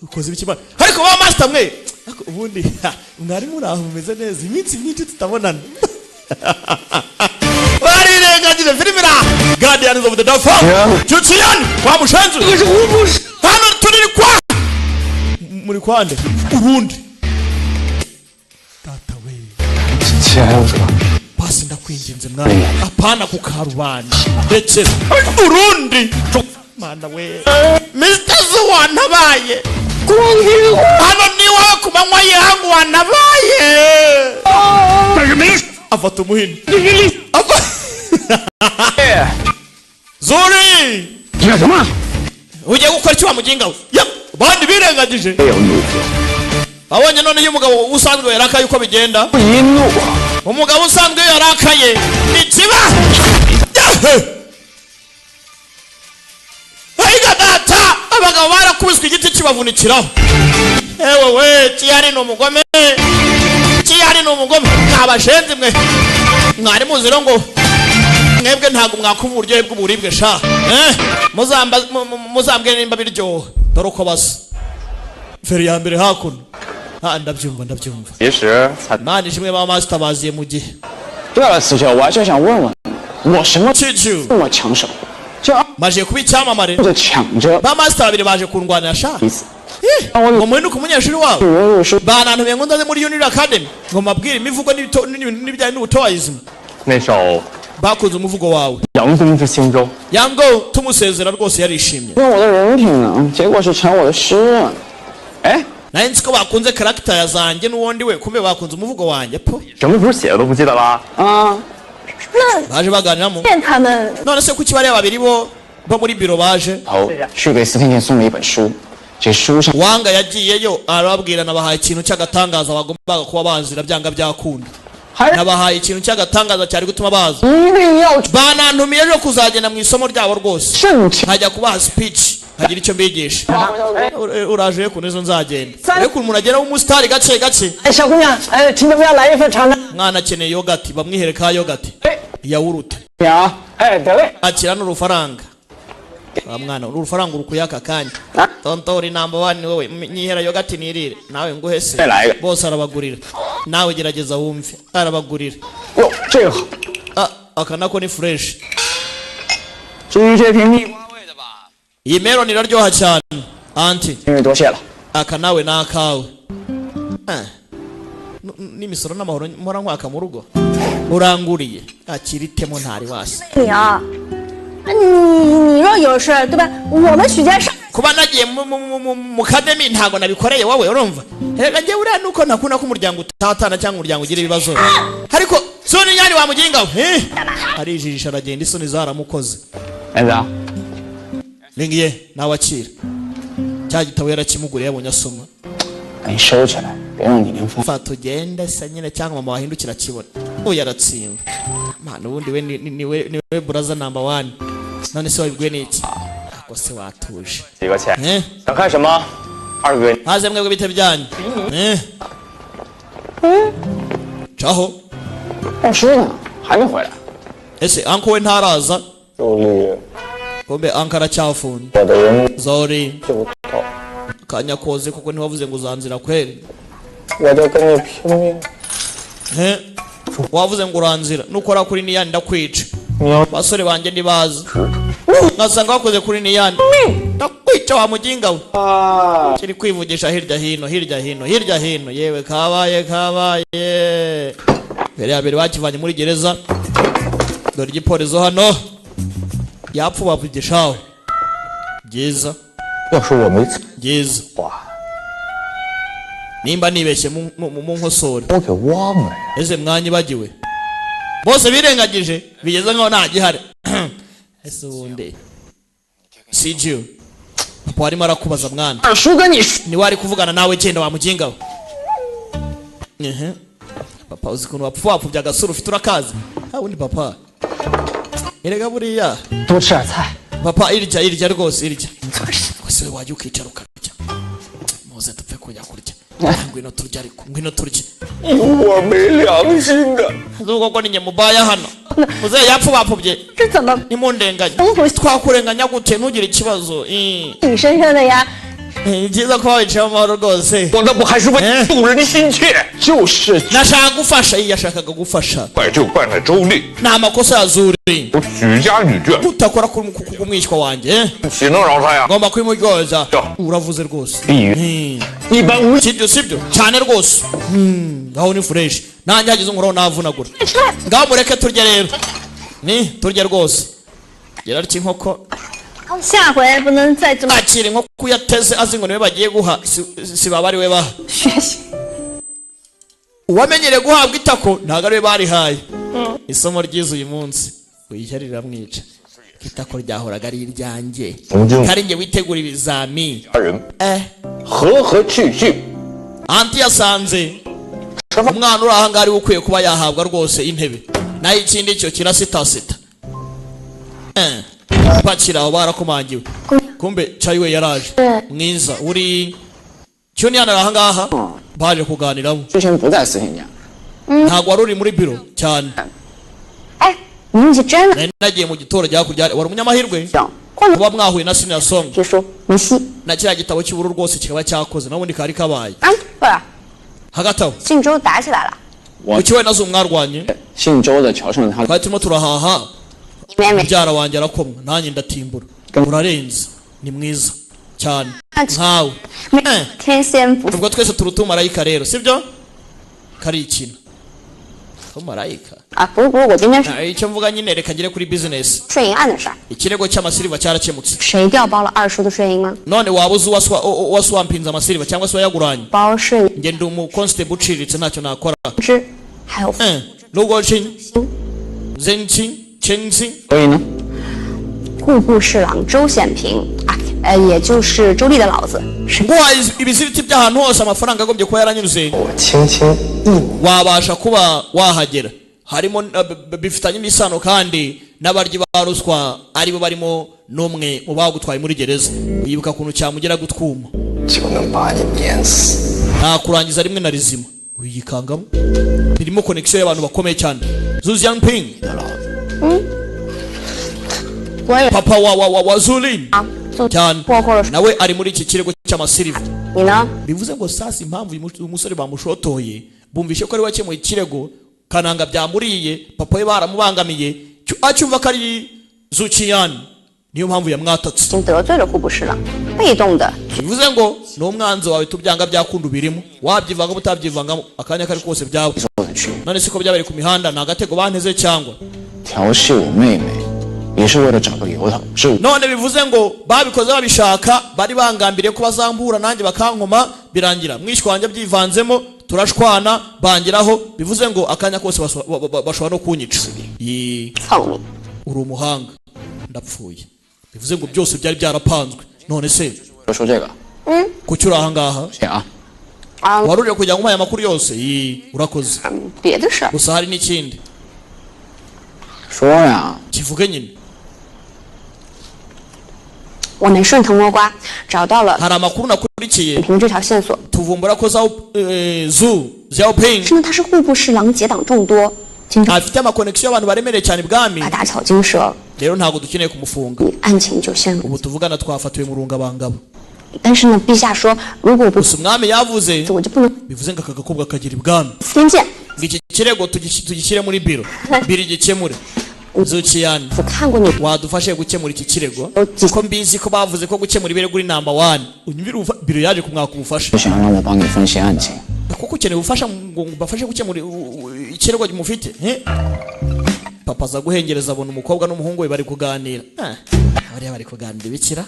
ukoze ibiki ba ariko ba master mwe ubundi mwari muri aho mumeze neza iminsi myinshi tutabonana. barirengagiza filime ra Guardians of the Dawn. Zuciyani wa mushenzi hano turi kwa muri kwande urundi data we 其还有什么？ basi ndakwinginze mwana apana ku karubanda ndetse urundi mana we Mr. Zu wanabaye hano ni wawe ku manywa yangu wanabaye. afata umuhini Zuri 你干什么？ ugiye gukora iki wa muginga we? bandi birengagije 没有怒火， abonye none iyo umugabo usanzwe yarakaye uko bigenda. 不一怒， umugabo usanzwe iyo yarakaye ni kiba. ayiga data abagabo barakubiswe igiti kibavunikiraho. ewe we kiyari ni umugome kiyari ni umugome. mwabashenzi mwe mwari muziro ngo mwebwe ntabwo mwakumva uburyohe bw'uburibwe sha. muzambwe nimba biryoha dore uko basa. feri ya mbere hakuno. ndabyumva ndabyumva. 其实他 mani ishimwe ba master baziye mu gihe. 对了，四舅，我就想问问，我什么 Chichu 这么抢手？ maje kuba icyamamare 的抢着 ba master babiri baje kundwanira sha 彼此。 ngo muhinduke umunyeshuri wawe banantumiye ngo ndaze muri Unity Academy ngo mabwire imivugo n'ibijyanye n'ubutoyism 那首 bakunze umuvugo wawe 杨东之轻舟， yango tumusezera rwose yarishimye 问我的人品呢，结果是抢我的诗人。哎， nari nzi ko bakunze character ya zanjye n'uwundi we kumbe bakunze umuvugo wanjye po 什么时候写的都不记得了？ 啊， baje baganiramo 见他们 none se kuki bariya babiri bo muri biro baje 头去给司天监送了一本书，这书上 wanga yagiyeyo arababwira nabahaye ikintu cy'agatangaza bagombaga kuba bazira byanga byakunda nabahaye ikintu cy'agatangaza cyari gutuma baza 一定要 banantumiye ejo kuzagenda mu isomo ryabo rwose 正确。 nkajya kubaha speech nkagira icyo mbigisha uraje yo kunezo nzagenda ariko umuntu agera w'umusitari gake gake 哎，小姑娘，哎，请怎么样来一份尝尝？ mwana akeneye yogati bamwihere ka yogati yawurute 呀， 哎，得嘞。 akira n'urufaranga wa mwana urufaranga urukuye aka kanya tontori number 1 wowe nyihera yogati nirire nawe nguhe se bose arabagurira nawe gerageza wumve arabagurira 哟，这个好。 aka nako ni fresh 至于这瓶蜜瓜， iyi melon iraryoha cyane anti 因为多谢了。 aka nawe nakawe n'imisoro n'amahoro mpora nkwaka mu rugo uranguriye akiritemo ntari wasi 你啊，你若有事对吧？我们许家上 kuba nagiye mu kademi ntago nabikoreye wowe urumva reka njye uriya nuko ntakunda ko umuryango utatana cyangwa umuryango ugira ibibazo ariko soni nyari wamugingaho arijijisha aragenda isoni zaramukoze 园子， ningiye nawe akira cya gitabo yarakimuguriye yabonye asoma 你收起来，别让你林峰。 fata ugende se nyine cyangwa mama wahindukira akibona uyu aratsinda mana ubundi we niwe buraza number 1 none se wabibwiwe n'iki ako se watuje 几个钱？想看什么？二哥， haze mwebwe bite byanyu caho 老师呢？还没回来。 ese anko we ntaraza 周丽， kumbe anko aracyafunze 我的人 zori 就不够， kanya koze kuko ntiwavuze ngo uzanzira kweri 我就跟你拼命。 wavuze ngo uranzira nukora kuri niyani ndakwica basore banjye ntibaza ngasanga wakoze kuri niyani ndakwica wa muginga we kiri kwivugisha hirya hino hirya hino hirya hino yewe kabaye mbere ya mbere bakivanye muri gereza dore igipolizo hano yapfu bavugishaho byiza 要是我没 byiza 话， nimba nibeshye mu nkosore 我给忘了呀。 ese mwanyibagiwe bose birengagije bigeze nkaho nta gihari ese ubundi siju papa warimo arakubaza mwana 二叔跟你说， niwe ari kuvugana nawe genda wamuginga we papa uzi ukuntu wapfupfubya agasura ufite urakazi ubundi papa erega buriya 多吃点菜。 papa irya rwose irya rwose wajya ukicara ukarya muze dupfe kujya kurya ngwino turya ariko ngwino turya 我没良心的。 zuko ni nyamubaya hano muze yapfubapfubye 这怎么 nimundenganya twakurenganya gute ntugire ikibazo 你身上的呀？ byiza kuba wicaye amahoro rwose 我那不还是为动人心切？ 就是 nashaka gufasha yashakaga gufasha 怪就怪那周丽， ni amakosa ya zuri 我许家女眷， utakora ku mwishywa wanjye 岂能饶他呀？ ngomba kwimuryoza Yo. uravuze rwose 一般无 sibyo sibyo cyane rwose ngaho ni fresh nanjye hagize nkuraho navunagura ngaho mureke turye rero ni turye rwose gera ariko inkoko 下回不能再这么 akira inkoko yateze azi ngo niwe bagiye guha si baba ari we baha 学习。 uwamenyereye guhabwa itako ntabwo ari we barihaye isomo ryiza uyu munsi uyishya riramwica itako ryahoraga ari iryanjye kari njye witegura ibizami 家人 和和气气， anti yasanze umwana uri aha ngaha ariwe ukwiye kuba yahabwa rwose intebe naho ikindi cyo kirasitasita pakira aho barakomangiwe kumbe cyayi we yaraje mwiza uri cyo ni hano aha ngaha baje kuganiramo 之前不在司天监， ntabwo wari uri muri biro cyane 哎，你运气真的 nari nagiye mu gitoro hakurya wari umunyamahirwe 行，换了 kuba mwahuye na senior song 据说梅西 na kiriya gitabo cy'ubururu rwose kikaba cyakoze nabundi kari kabaye 啊，对了， hagati aho 信州打起来了， kuki we nazo mwarwanye 信州的乔胜他 twari turimo turahaha mubyara wanjye arakomwa nanjye ndatimbura urarenze ni mwiza cyane nkawe ubwo twese turuta marayika rero sibyo kari ikina ko marayika icyo mvuga nyine reka ngire kuri business ikirego cy'amasiliva cyarakemutse none waba uzi uwaswampinze amasiliva cyangwa se wayaguranye nge ndi umuconstable uciriritse ntacyo nakora所以呢，户部侍郎周显平也就是周丽的老子。ibiziriti by'ahantu hose amafaranga agombye kuba yaranyuze 我轻轻一拧， wabasha kuba wahagera harimo bifitanye imisano kandi n'abaryi ba ruswa aribo barimo n'umwe mu bagutwaye muri gereza yibuka kuntu cyamugera gutwuma 就能把你碾死。 nta kurangiza rimwe na rizima uyikangamo birimo connection y'abantu bakomeye cyane Xu Jinping papa wa Zulin cyane nawe ari muri iki kirego cy'amasiliva bivuze ngo sasa impamvu uyu musore bamushotoye bumvishe ko ari wakemuye ikirego kananga byamuriye papa we baramubangamiye acyumva ko ari Zuciyan niyo mpamvu yamwatatse bivuze ngo ni umwanzi wawe tubyanga byakunda birimo wabyivanga mutabyivangamo akanya kari kose byawe none siko byabari ku mihanda na gatego banteze cyangwa 调戏我妹妹，也是为了找个由头。是 none bivuze ngo babikoze babishaka bari bangambiriye ko bazambura nanjye bakankoma birangira mwishywa wanjye byivanzemo turashwana bangiraho bivuze ngo akanya kose bashobora no kunyica uri umuhanga ndapfuye bivuze ngo byose byari byarapanzwe none se 说这个， kuki uri ahangaha 写啊， waruje kugira ngo umpaye amakuru yose urakoze gusa hari n'ikindi 说呀， kivuge nyine 我能顺藤摸瓜找到了 hari amakuru nakurikiye 凭这条线索， tuvumbura ko Zhu Xiaoping 是呢，他是户部侍郎，结党众多，经常 afite amakonekiyo y'abantu baremereye cyane ibwami 打草惊蛇， rero ntabwo dukeneye kumufunga 案情就陷入。 ubu tuvugana twafatiwe mu rungabangabo 但是呢，陛下说，如果不 gusa umwami yavuze 我就不能 bivuze ngo aka gakobwa kagira ibwami 偏见。 ngo iki kirego tugishyire muri biro biro igikemure Zuciyan 我看过你， wadufashe gukemura iki kirego ko mbizi ko bavuze ko gukemura ibirego uri number 1 unyumvira biro yaje kumwaka ubufasha 就想让我帮你分析案情。 kuko ukeneye ubufasha ngo bafashe gukemura ikirego mufite papa aza guhengereza abona umukobwa n'umuhungu we bari kuganira bariya bari kuganira ibikira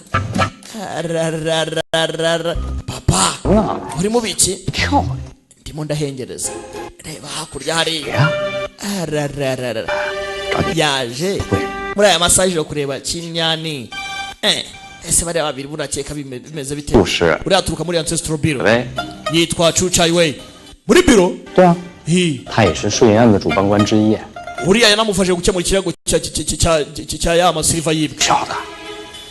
papa uri mu biki ndimo ndahengereza reba hakurya hariya yaje muri aya masaje yo kureba kinyani ese bariya babiri burakeka bimeze bite 不是， uriya aturuka muri ancestral bureau 喂， yitwa Chu Chai Wei muri biro 对啊， hi 他也是顺延案的主办官之一。 uriya yanamufashe gukemura ikirego cya ya masiliva yibwe 小子，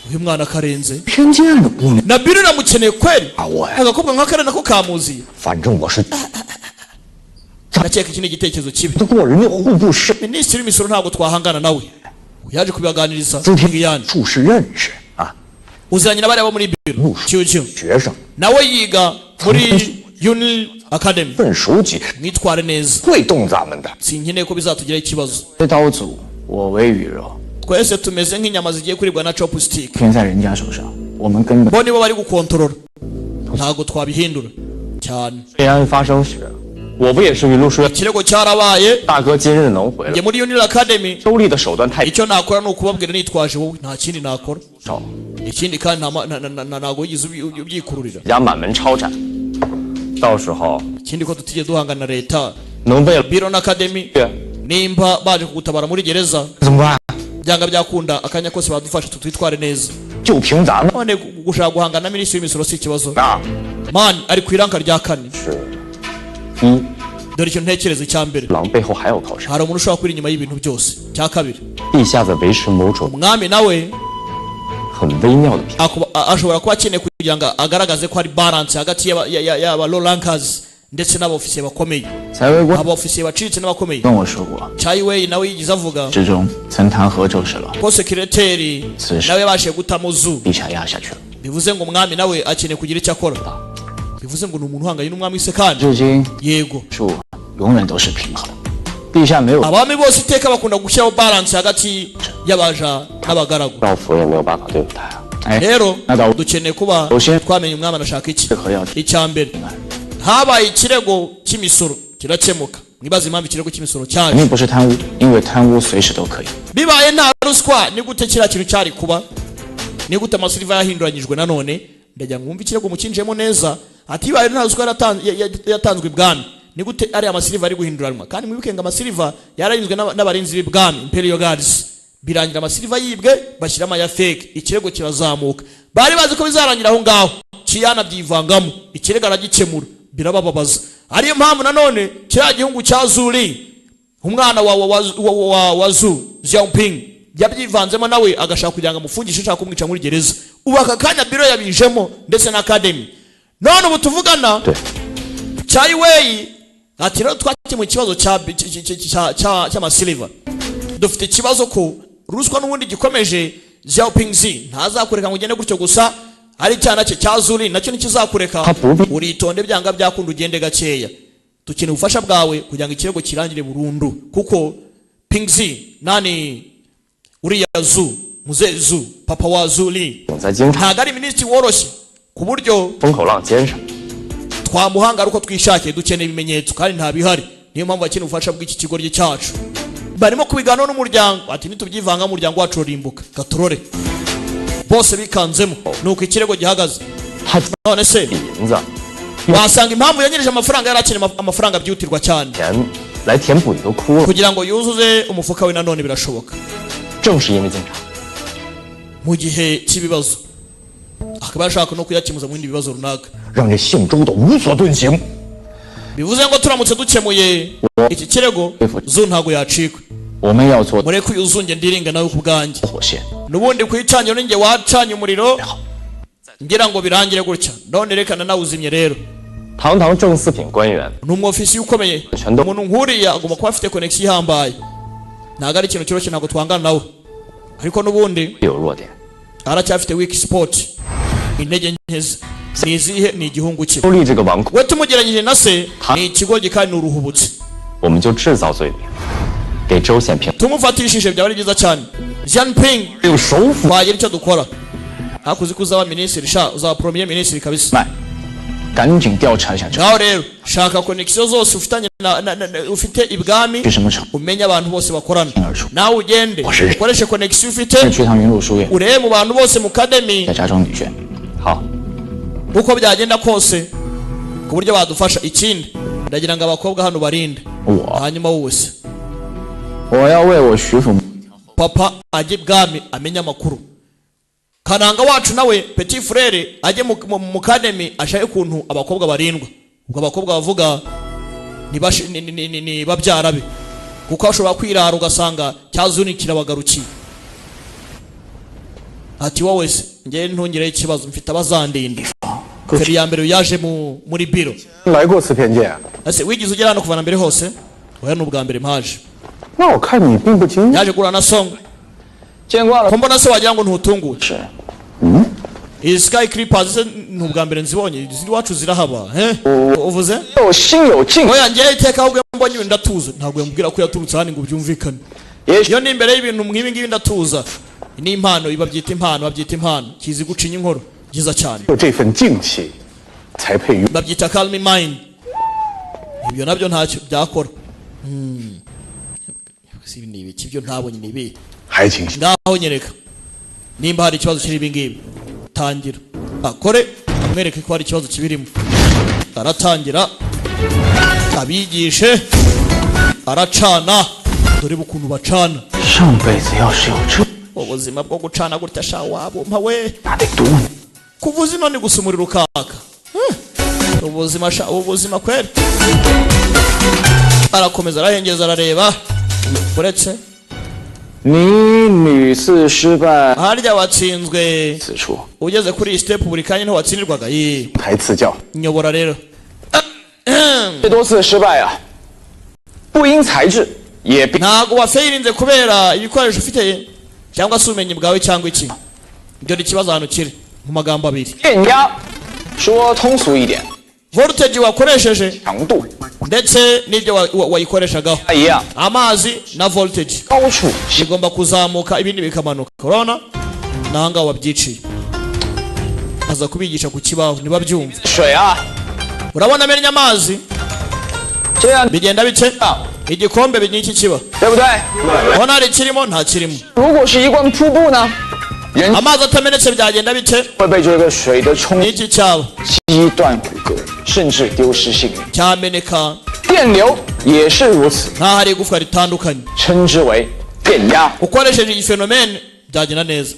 uyu mwana karenze 偏见的姑娘， na biro iramukeneye kweli 啊我呀， agakobwa nk'akare nako kamuziye 反正我是 ndakeka iki ni igitekerezo kibi 得过人家户部侍 minisitiri w'imisoro ntabwo twahangana nawe yaje kubibaganiriza 朱天 ngiyani 处是认识啊， uziranye na bariya bo muri biro cyucyo 学生 nawe yiga muri Uni Academy 份书记 mwitware neza 会动咱们的。 sinkeneye ko bizatugiraho ikibazo 这刀俎我为鱼肉， twese tumeze nk'inyama zigiye kuribwa na chopstick 偏在人家手上，我们根本 bo nibo bari gukontorora ntabwo twabihindura cyane 顺延案发生时，我不也是一路说 ikirego cyarabaye 大哥今日能回来 njye，muri Uni Academy 周丽的手段太 icyo nakora ni ukubabwira nitwaje wowe nta kindi nakora 少， ikindi kandi ntabwo wigeze ubyikururira 人家满门抄斩，到时候 ikindi ko tutigeze duhangana na leta 能为了 Biro na Academy 对 nimba baje kugutabara muri gereza 怎么办？ byanga byakunda akanya kose badufasha tutwitware neza 就凭咱们 none gushaka guhangana na minisitiri w'imisoro si ikibazo 啊， man ari ku iranka rya 4一 dore icyo ntekereza icya mbere 狼背后还有靠山， hari umuntu ushobora kwira inyuma y'ibintu byose cya kabiri 地下在维持某种 umwami nawe 很微妙的平衡。 ashobora kuba akeneye kugira ngo agaragaze ko hari balance hagati y'aba low rankers ndetse n'abofisiye bakomeye 财委官 abofisiye bacitse n'abakomeye 跟我说过， Chai Wei nawe yigize avuga 之中曾弹劾周氏了， ko sekireteri Sisha. nawe yabashije gutamo Zu 陛下压下去了。 bivuze ngo umwami nawe akeneye kugira icyo akora bivuze ngo ni umuntu uhanganye n'umwami se kandi 至今 yego 数永远都是平衡。地下没有 abami bose iteka bakunda gushyiraho balance hagati y'abaja n'abagaragu 老夫也没有办法对付他呀。 rero dukeneye kuba twamenye umwami anashaka iki icyambere habaye ikirego cy'imisoro kirakemuka mwibaza impamvu ikirego cy'imisoro 肯 cyaje 定不是贪污，因为贪污随时都可以。 bibaye nta ruswa ni gute kiriya kintu cyari kuba ni gute amasiliva yahinduranyijwe nanone ndagira ngo mwumve ikirego mukinjemo neza ati bibaye nta ruswa yatanzwe ibwami ni gute ari amasiliva ari guhinduranwa kandi mwibuke ngo amasiliva yararinzwe n'abarinzi b'ibwami imperial guards birangira amasiliva yibwe bashyiramo ya fake ikirego kirazamuka bari bazi ko bizarangira aho ngaho kiyana byivangamo ikirego aragikemura birabababaza ariyo mpamvu nanone kiriya gihungu cya Zuli umwana wa Zhu Xiaoping yabyivanzemo nawe agashaka kugira ngo amufungishe ashaka kumwica muri gereza ubu aka kanya biro yabijemo ndetse na academy none ubu tuvugana Chai Wei ati rero twakemuye ikibazo cy'amasiliva dufite ikibazo ko ruswa n'ubundi gikomeje Xiaoping ntazakureka ngo ugende gutyo gusa ari cyana cye cya Zuli nacyo nikizakureka uritonde byanga byakunda ugende gakeya dukeneye ubufasha bwawe kugira ngo ikirego kirangire burundu kuko Pingzi nani uriya Zhu Mzee Zhu papa wa Zuli ntago ari minisitiri woroshye ku buryo 风口浪尖上， twamuhanga uko twishakiye dukeneye ibimenyetso kandi nta bihari niyo mpamvu bakeneye ubufasha bw'iki kigo cyacu barimo kubigana n'umuryango ati nitubyivanga umuryango wacu urimbuka gatorore bose bikanzemo nuko ikirego gihagaze none se 银子 wasanga impamvu yanyereje amafaranga yarakeneye amafaranga byutirwa cyane 钱来填补一个窟窿， kugira ngo yuzuze umufuka we nanone birashoboka 正是因为进厂， mu gihe cy'ibibazo akaba yashaka no kuyakemuza mu bindi bibazo runaka 让这姓周的无所遁形。 bivuze ngo turamutse dukemuye iki kirego Zhu ntago yacikwe 我们要做 mureke uyuzunge ndiringa nawe ku bwanjye 火线， nubundi kwicanyo ninjye wacanye umuriro ngira ngo birangire gutya none rekana nawe uzimye rero 堂堂正四品官员， n'umwofisi ukomeye umuntu nkuriya agomba kuba afite connection ihambaye ntago ari ikintu cyoroshye ntago twangana nawe ariko nubundi 有弱点。 aracyafite weak spot intege nke ni izihe ni igihungu cye 周立这个纨绔， we tumugeranyije na se ni ikigo gikandi ni uruhubutse 我们就制造罪名，给周显平 tumufatishije byaba ari byiza cyane Jianping 有首府 twagira icyo dukora hakuzi ko uzaba minisitiri sha uzaba premier minisitiri kabisa 卖，赶紧调查一下这 ngaho rero shaka connection zose ufitanye ufite ibwami 去什么城？ umenye abantu bose bakorana nawe ugende ukoreshe connection ufite 是去趟云路书院， urebe mu bantu bose mu academy 再加装女婿。 好， uko byagenda kose ku buryo badufasha ikindi ndagira ngo abakobwa hano barinde 我 hanyuma wose 我要为我徐府 papa ajye ibwami amenye amakuru kananga wacu nawe petit frere ajye mu academy ashake ukuntu abakobwa barindwa ubwo abakobwa bavuga ni babyara be kuko ashobora kwirara ugasanga cyazunikira abagarukiye ati wowe se njye ntungire ikibazo mfite abazandinda feri ya mbere yaje muri biro 来过磁片界， ese wigize ugera hano kuva na mbere hose oya n'ubwa mbere mpaje 那我看你并不惊讶。 yaje gura na song 见惯了 ko mbona se wagira ngo ntutunguwe 是 iyi sky creepers se n'ubwa mbere nzibonye ziri wacu zirahaba uvuze 有心有劲， oya njye iteka ahubwo mbonye ibintu ndatuza ntabwo yambwira ko yaturutse hano ngo byumvikane iyo ni imbere y'ibintu nk'ibi ngibi ndatuza ni impano babyita impano kizi gucinya inkoro byiza cyane 有这份静气，才配与 babyita calm mind ibyo nabyo ntacyo byakora si ibi ni ibiki byo ntabonye ni ibi 还请 ngaho nyereka nimba hari ikibazo kiri ibi ngibi tangira akore amwereke ko hari ikibazo kibirimo aratangira abigishe aracana dore ukuntu bacana 上辈子要是有这， ubuzima bwo gucana gutya sha wabumpa we 那得多呢。 kuvuza inoni gusa umuriro ukaka ubuzima sha ubuzima kweli arakomeza arahengeza arareba uretse 你屡次失败， harya watsinzwe 此处 ugeze kuri iyi step buri kanya niho watsindirwaga ye 台赐教， nyobora rero 最多次失败啊，不因材质，也必 ntago wafayirinze kubera ibikoresho ufite cyangwa se ubumenyi bwawe cyangwa iki ibyo ni ikibazo ahantu kiri mu magambo abiri 变压。说通俗一点， voltage wakoresheje 强度 ndetse n'ibyo wayikoreshaga 一样， amazi na voltage 高处 igomba kuzamuka ibindi bikamanuka urabona nanga wabyiciye aza kubigisha ku kibaho niba byumva 水啊， urabona amenya amazi 这样 bigenda bice igikombe binyiki kiba 对不对？ ubona hari kirimo nta kirimo 如果是一罐瀑布呢？人 amazi atamenetse byagenda bice 会被这个水的冲击 n'iki cyaba 击断骨骼，甚至丢失性命。 cyameneka 电流也是如此， nkaho hari igufwa ritandukanye 称之为电压。 ukoresheje iyi fenomene byagenda neza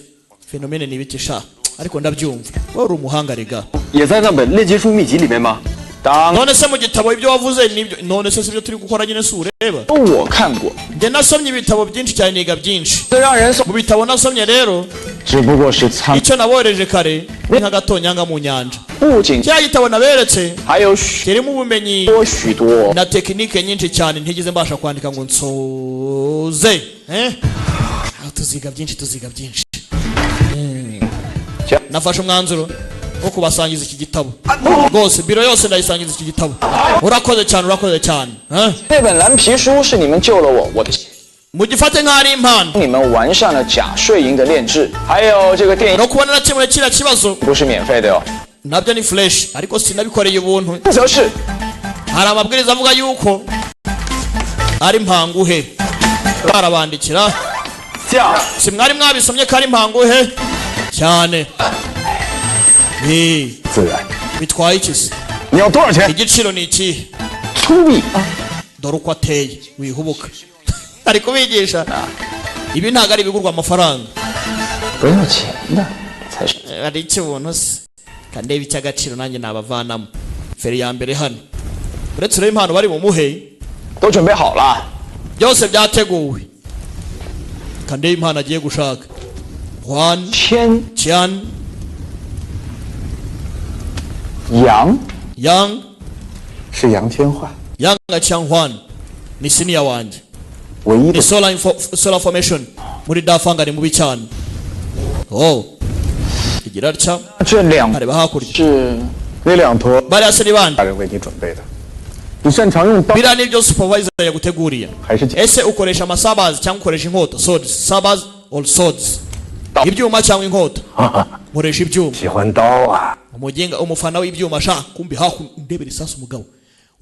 fenomene ni ibiki sha ariko ndabyumva wowe uri umuhanga rega 也在那本炼金术秘籍里面吗？ 当 none se mu gitabo ibyo wavuze nibyo none se sibyo turi gukora nyine si ureba 我看过， njye nasomye ibitabo byinshi cyane niga byinshi 这让人 mu bitabo nasomye rero 只不过是参， icyo nabohereje kare ni nk'agatonyanga mu nyanja 不仅 kiriya gitabo naberetse 还有许 kirimo ubumenyi 多许多 na tekinike nyinshi cyane ntigeze mbasha kwandika ngo nsoze tuziga byinshi nafashe umwanzuro wo kubasangiza iki gitabo rwose biro yose ndayisangiza iki gitabo urakoze cyane 那本蓝皮书是你们救了我，我的 mugifate nk'aho ari impano 你们完善了假睡营的炼制，还有这个电影 no kubona nakemuye kiriya kibazo 不是免费的哟， nabyo ni fresh ariko sinabikoreye ubuntu 则是 hari amabwiriza avuga yuko ari mpanguhe barabandikira si mwari mwabisomye ko ari mpanguhe cyane 自然。 bitwaye iki se 你要多少钱？ igiciro ni ikihe 粗鄙啊！ dore uko ateye wihubuka ari kubigisha ibi ntabwo ari ibigurwa amafaranga 不要钱的才是。 ari icy'ubuntu se kandeba icy'agaciro nanjye nabavanamo feri ya mbere hano uretse ureba impano bari bumuhe 都准备好了， byose byateguwe kandeba impano agiye gushaka Juan 千 Qian 羊 Yang 是杨千焕， Yang Qian Juan ni senior wanjye 唯一 ni 的 solar formation muri dafanga ni mubi cyane oh igira atya 这两 areba hakurya 是 那两坨 bariya se ni bande 大人为你准备的。你擅长用刀 biriya nibyo supervisor yaguteguriye 还是剪？ ese ukoresha amasabazi cyangwa ukoresha inkota swords sabazi or swords ibyuma cyangwa inkota nkoresha ibyuma 喜欢刀啊！ umugenga umufana w'ibyuma sha kumbi haku ndebera isasu umugabo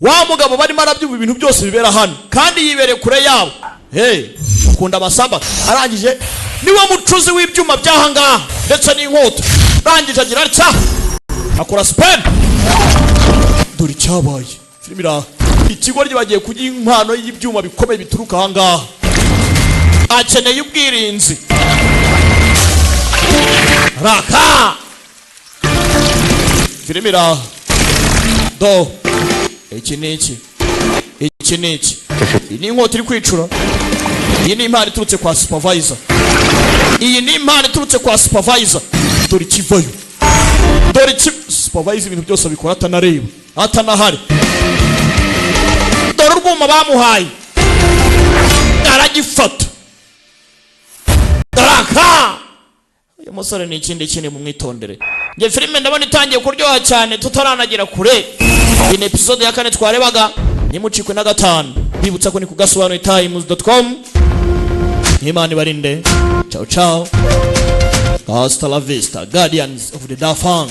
wa mugabo barimo arabyumva ibintu byose bibera hano kandi yibereye kure yabo hey ukunda amasaba arangije niwe mucuzi w'ibyuma byahangaha ndetse n'inkota arangije agira atya akora spam dore icyabaye filime iraha ikigo bagiye kugira impano y'ibyuma bikomeye bituruka ahangaha akeneye ubwirinzi raka filime iraha do iki ni iki iyi ni inkota iri kwicura iyi ni impano iturutse kwa supervisor dore ikivayo dore supervisor ibintu byose abikora atanareba atanahari dore urwuma bamuhaye aragifata daraka uyu musore ni ikindi kintu mumwitondere nge filime ndabona itangiye kuryoha cyane tutaranagera kure iyi ni episode ya 4 twarebaga nimucikwe na 5 bibutsa ko ni kugasobanuritimes.com Imana ibarinde ciao ciao hasta la vista guardians of the Dafang